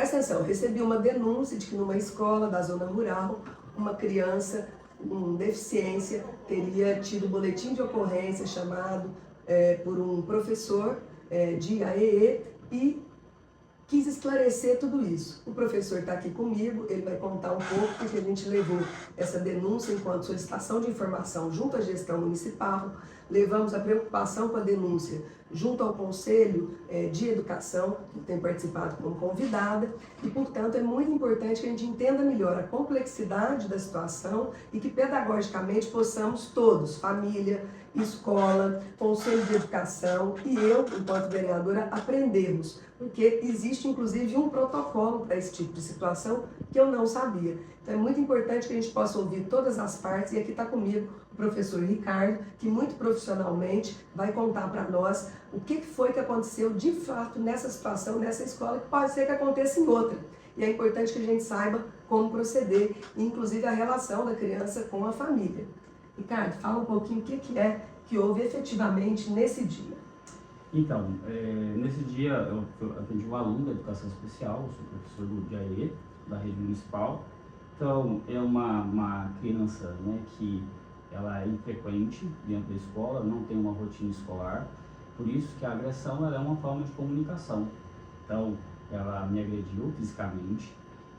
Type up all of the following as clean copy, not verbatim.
Presta atenção, recebi uma denúncia de que numa escola da zona rural, uma criança com deficiência teria tido boletim de ocorrência chamado por um professor de AEE e quis esclarecer tudo isso. O professor está aqui comigo, ele vai contar um pouco porque a gente levou essa denúncia enquanto solicitação de informação junto à gestão municipal, levamos a preocupação com a denúncia junto ao Conselho de Educação, que tem participado como convidada, e, portanto, é muito importante que a gente entenda melhor a complexidade da situação e que, pedagogicamente, possamos todos, família, escola, Conselho de Educação e eu, enquanto vereadora, aprendermos, porque existe, inclusive, um protocolo para esse tipo de situação que eu não sabia. Então, é muito importante que a gente possa ouvir todas as partes, e aqui está comigo o professor Ricardo, que muito profissionalmente vai contar para nós o que foi que aconteceu de fato nessa situação, nessa escola, que pode ser que aconteça em outra. E é importante que a gente saiba como proceder, inclusive a relação da criança com a família. Ricardo, fala um pouquinho o que é que houve efetivamente nesse dia. Então, nesse dia eu atendi um aluno da educação especial, eu sou professor de AE, da rede municipal. Então, é uma criança, né, que ela é infrequente dentro da escola, não tem uma rotina escolar, por isso que a agressão ela é uma forma de comunicação. Então, ela me agrediu fisicamente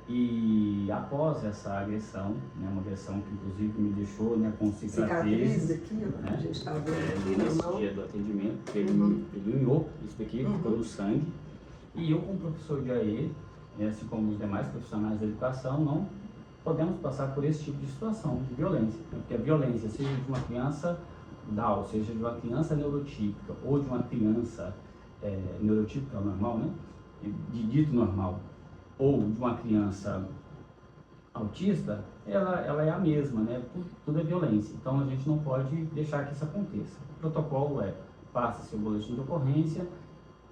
e após essa agressão, né, uma agressão que inclusive me deixou, né, com cicatrizes aqui, né, a gente está vendo nesse dia do atendimento, ele unhou isso daqui, ficou no sangue, e eu como professor de AE, assim como os demais profissionais da educação, não podemos passar por esse tipo de situação de violência, né? Porque a violência, seja de uma criança Down, seja de uma criança neurotípica ou de uma criança neurotípica normal, né, de dito normal, ou de uma criança autista, ela é a mesma, né? Tudo é violência. Então a gente não pode deixar que isso aconteça. O protocolo passa-se o boletim de ocorrência,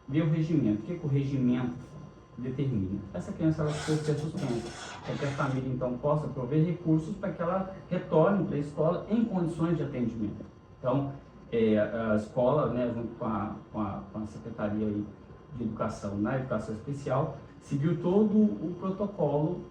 vê o regimento. O que o regimento determina? Essa criança ela precisa ser suspensa, para que a família então possa prover recursos para que ela retorne para a escola em condições de atendimento. Então a escola, né, junto com a Secretaria de Educação na Educação Especial, seguiu todo o protocolo,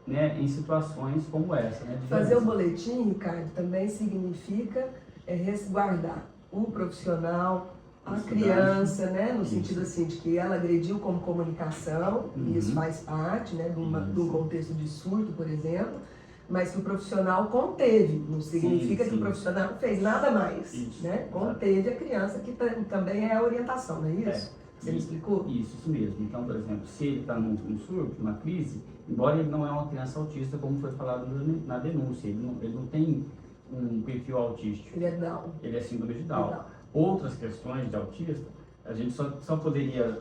né, em situações como essa. Né, fazer o boletim, Ricardo, também significa resguardar o profissional, a criança, né, no sentido assim de que ela agrediu como comunicação, e isso faz parte, né, de um contexto de surto, por exemplo, mas que o profissional conteve, não significa que o profissional não fez nada mais, né, conteve a criança, que também é a orientação, não é isso? Você me explicou? Isso mesmo. Então, por exemplo, se ele está num surto, numa crise, embora ele não é uma criança autista, como foi falado na denúncia, ele não tem um perfil autístico. Ele é Down. Ele é síndrome de Down. Outras questões de autista, a gente só poderia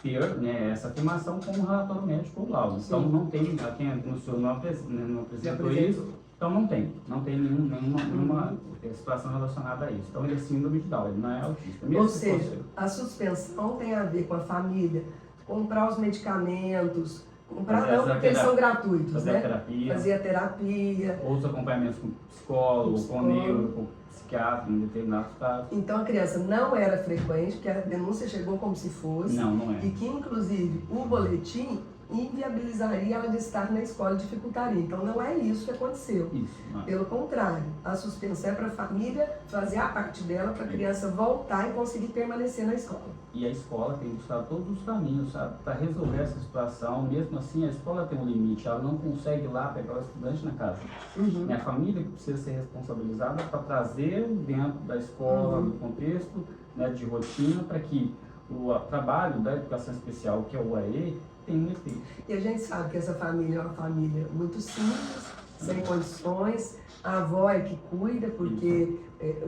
ter, né, essa afirmação com um relatório médico ou laudo. Então, não tem, quem anunciou não apresentou isso, então não tem nenhuma situação relacionada a isso. Então ele é síndrome de Down, ele não é autista. Ou seja, a suspensão tem a ver com a família, comprar os medicamentos, comprar não porque eles são gratuitos, né? Fazer a terapia. Outros acompanhamentos com psicólogo, com neuro, com psiquiatra, em determinados casos. Então a criança não era frequente, porque a denúncia chegou como se fosse. Não é. E que inclusive o boletim inviabilizaria ela de estar na escola, dificultaria. Então não é isso que aconteceu. Pelo contrário, a suspensão é para a família fazer a parte dela para a criança voltar e conseguir permanecer na escola. E a escola tem buscado todos os caminhos, sabe, para resolver essa situação. Mesmo assim, a escola tem um limite, ela não consegue ir lá pegar o estudante na casa. É a família que precisa ser responsabilizada para trazer dentro da escola, no contexto, né, de rotina, para que o trabalho da educação especial, que é o AE, tem um efeito. E a gente sabe que essa família é uma família muito simples, sem condições. A avó é que cuida, porque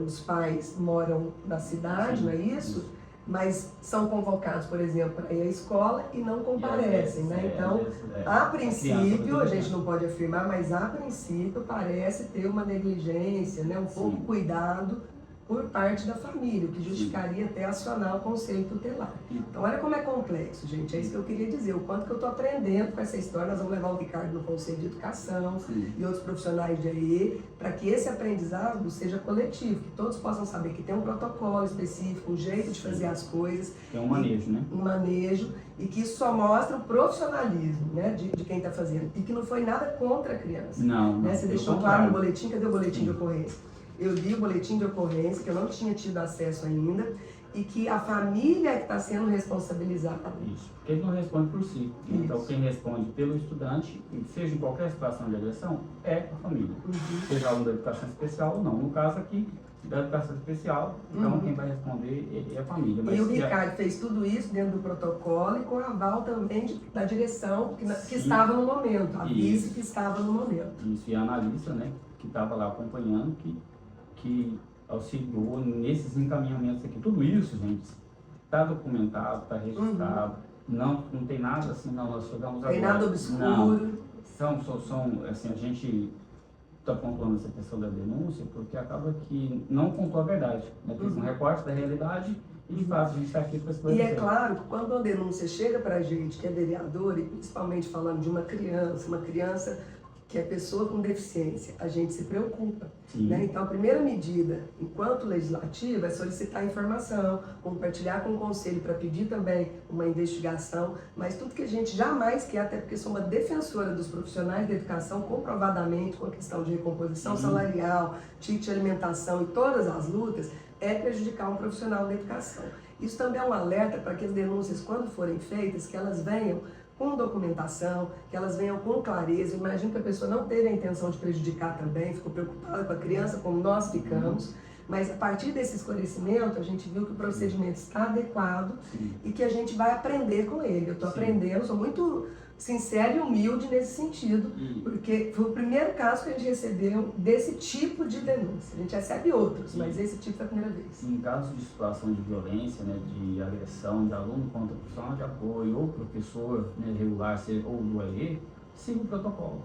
os pais moram na cidade, não é isso? Mas são convocados, por exemplo, para ir à escola e não comparecem, né? Então, a princípio, a gente não pode afirmar, mas a princípio parece ter uma negligência, né? Um pouco cuidado por parte da família, o que justificaria até acionar o conselho tutelar. Então, olha como é complexo, gente. É isso que eu queria dizer. O quanto que eu estou aprendendo com essa história. Nós vamos levar o Ricardo no Conselho de Educação e outros profissionais de AE, para que esse aprendizado seja coletivo, que todos possam saber que tem um protocolo específico, um jeito de fazer as coisas. Tem um manejo, né? Um manejo, e que isso só mostra o profissionalismo, né, de quem está fazendo. E que não foi nada contra a criança. Não, né? Você deixou claro no boletim. Cadê o boletim de ocorrência? Eu li o boletim de ocorrência, que eu não tinha tido acesso ainda, e que a família é que está sendo responsabilizada. Isso, porque ele não responde por si. Isso. Então, quem responde pelo estudante, seja em qualquer situação de agressão, é a família. Seja aluno da educação especial ou não. No caso aqui, da educação especial, então quem vai responder é a família. Mas e o Ricardo fez tudo isso dentro do protocolo e com aval também da direção que estava no momento, a vice que estava no momento. Isso, e a analista, né, que estava lá acompanhando, que auxiliou nesses encaminhamentos aqui. Tudo isso, gente, está documentado, está registrado. Não tem nada assim, não, nós chegamos agora. Tem nada obscuro. Não, são assim, a gente está pontuando essa questão da denúncia porque acaba que não contou a verdade, né? Fez um recorte da realidade e de fato a gente está aqui para esclarecer. E é claro que quando uma denúncia chega para a gente, que é vereador, e principalmente falando de uma criança que é pessoa com deficiência, a gente se preocupa. Né? Então, a primeira medida, enquanto legislativa, é solicitar informação, compartilhar com o conselho para pedir também uma investigação, mas tudo que a gente jamais quer, até porque sou uma defensora dos profissionais da educação, comprovadamente, com a questão de recomposição salarial, ticket de alimentação e todas as lutas, é prejudicar um profissional da educação. Isso também é um alerta para que as denúncias, quando forem feitas, que elas venham com documentação, que elas venham com clareza. Eu imagino que a pessoa não teve a intenção de prejudicar também, ficou preocupada com a criança, como nós ficamos, mas a partir desse esclarecimento, a gente viu que o procedimento está adequado e que a gente vai aprender com ele. Eu estou aprendendo, sou muito sincera e humilde nesse sentido, porque foi o primeiro caso que a gente recebeu desse tipo de denúncia. A gente recebe outros, mas esse tipo foi a primeira vez. Em casos de situação de violência, né, de agressão de aluno contra profissional de apoio ou professor, né, regular ou do AE, siga o protocolo.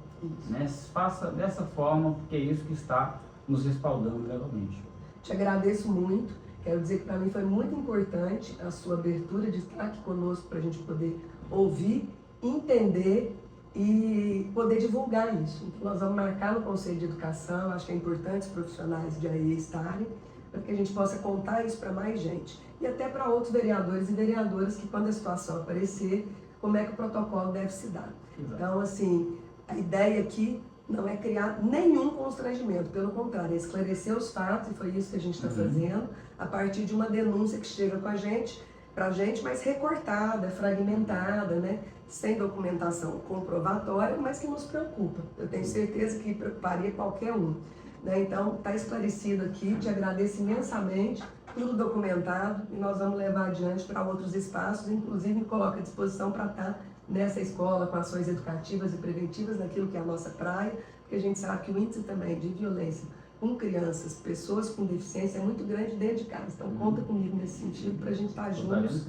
Né? Faça dessa forma, porque é isso que está nos respaldando legalmente. Te agradeço muito. Quero dizer que para mim foi muito importante a sua abertura de estar aqui conosco para a gente poder ouvir, entender e poder divulgar isso. Então, nós vamos marcar no Conselho de Educação, acho que é importante os profissionais de AE estarem, para que a gente possa contar isso para mais gente. E até para outros vereadores e vereadoras que, quando a situação aparecer, como é que o protocolo deve se dar. Então, assim, a ideia aqui não é criar nenhum constrangimento, pelo contrário, é esclarecer os fatos, e foi isso que a gente está fazendo, a partir de uma denúncia que chega com a gente, pra gente, mas recortada, fragmentada, né? Sem documentação comprovatória, mas que nos preocupa. Eu tenho certeza que preocuparia qualquer um. Né? Então, está esclarecido aqui, te agradeço imensamente, tudo documentado, e nós vamos levar adiante para outros espaços, inclusive me coloco à disposição para estar nessa escola com ações educativas e preventivas, naquilo que é a nossa praia, porque a gente sabe que o índice também de violência com crianças, pessoas com deficiência é muito grande dentro de casa. Então, conta comigo nesse sentido para a gente estar juntos.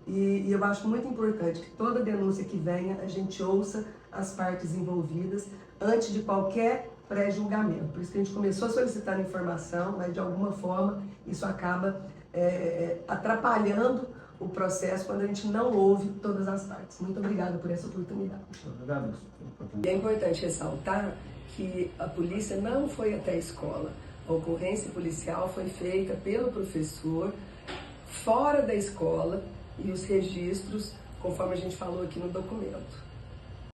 E eu acho muito importante que toda denúncia que venha, a gente ouça as partes envolvidas antes de qualquer pré-julgamento. Por isso que a gente começou a solicitar informação, mas de alguma forma isso acaba atrapalhando o processo quando a gente não ouve todas as partes. Muito obrigada por essa oportunidade. Obrigado. É importante ressaltar que a polícia não foi até a escola. A ocorrência policial foi feita pelo professor fora da escola e os registros, conforme a gente falou aqui no documento.